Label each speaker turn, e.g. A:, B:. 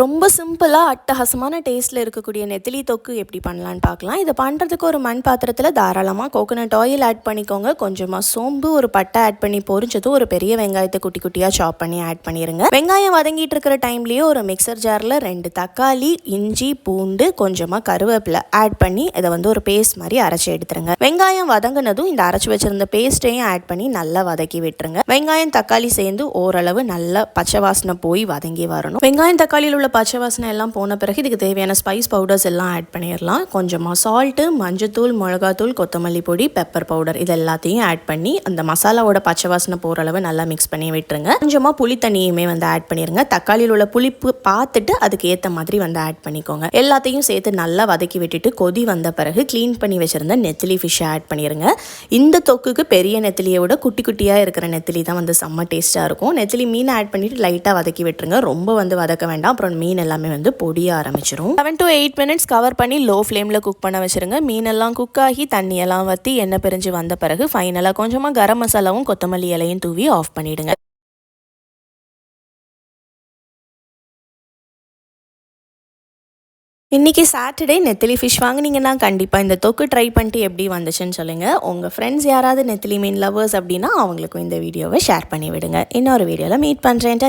A: ரொம்ப சிம்பிளாக அட்டகாசமான டேஸ்ட்டில் இருக்கக்கூடிய நெத்திலி தொக்கு எப்படி பண்ணலான்னு பார்க்கலாம். இதை பண்ணுறதுக்கு ஒரு மண் பாத்திரத்தில் தாராளமாக கோகோனட் ஆயில் ஆட் பண்ணிக்கோங்க. கொஞ்சமாக சோம்பு, ஒரு பட்டை ஆட் பண்ணி பொரிஞ்சதும் ஒரு பெரிய வெங்காயத்தை குட்டி குட்டியாக சாப் பண்ணி ஆட் பண்ணிடுங்க. வெங்காயம் வதங்கிட்டு இருக்கிற டைம்லேயே ஒரு மிக்சர் ஜாரில் 2 தக்காளி, இஞ்சி, பூண்டு, கொஞ்சமாக கருவேப்பிலை ஆட் பண்ணி இதை ஒரு பேஸ்ட் மாதிரி அரைச்சி எடுத்துருங்க. வெங்காயம் வதங்கினதும் இந்த அரைச்சி வச்சிருந்த பேஸ்ட்டையும் ஆட் பண்ணி நல்லா வதக்கி விட்டுருங்க. வெங்காயம் தக்காளி சேர்ந்து ஓரளவு நல்லா பச்சை வாசனை போய் வதங்கி வரணும். வெங்காயம் தக்காளியில் உள்ள பச்சை வாசனை எல்லாம் போன பிறகு இதுக்கு தேவையான ஸ்பைஸ் பவுடர்ஸ் எல்லாம் ஆட் பண்ணிடலாம். கொஞ்சமாக சால்ட்டு, மஞ்சத்தூள், மிளகாத்தூள், கொத்தமல்லி பொடி, பெப்பர் பவுடர் இது எல்லாத்தையும் ஆட் பண்ணி அந்த மசாலாவோட பச்சை வாசனை போகிற அளவு நல்லா மிக்ஸ் பண்ணி விட்டுருங்க. கொஞ்சமாக புளி தண்ணியுமே ஆட் பண்ணிடுங்க. தக்காளியில் உள்ள புளிப்பு பார்த்துட்டு அதுக்கு ஏற்ற மாதிரி ஆட் பண்ணிக்கோங்க. எல்லாத்தையும் சேர்த்து நல்லா வதக்கி விட்டுட்டு கொதி வந்த பிறகு க்ளீன் பண்ணி வச்சிருந்த நெத்திலி ஃபிஷ்ஷை ஆட் பண்ணிடுங்க. இந்த தொக்குக்கு பெரிய நெத்திலியை விட குட்டி குட்டியாக இருக்கிற நெத்திலி தான் செம்ம டேஸ்ட்டாக இருக்கும். நெத்திலி மீனை ஆட் பண்ணிவிட்டு லைட்டாக வதக்கி விட்டுருங்க. ரொம்ப வதக்க வேண்டாம். அப்புறம் மீன் எல்லாமே பொடிய ஆரம்பிச்சிடும். 7 to 8 minutes கவர் பண்ணி லோ ஃப்ளேமில் குக் பண்ண வச்சுருங்க. மீனெல்லாம் குக் ஆகி தண்ணியெல்லாம் வற்றி எண்ணெய் பிரிஞ்சு வந்த பிறகு ஃபைனலாக கொஞ்சமாக கரம் மசாலாவும் கொத்தமல்லி இலையும் தூவி ஆஃப் பண்ணிவிடுங்க. இன்றைக்கி சாட்டர்டே நெத்திலி ஃபிஷ் வாங்கினீங்கன்னா கண்டிப்பாக இந்த தொக்கு ட்ரை பண்ணிட்டு எப்படி வந்துச்சுன்னு சொல்லுங்கள். உங்கள் ஃப்ரெண்ட்ஸ் யாராவது நெத்திலி மீன் லவர்ஸ் அப்படின்னா அவங்களுக்கும் இந்த வீடியோவை ஷேர் பண்ணி விடுங்க. இன்னொரு வீடியோவில் மீட் பண்ணுறேன்.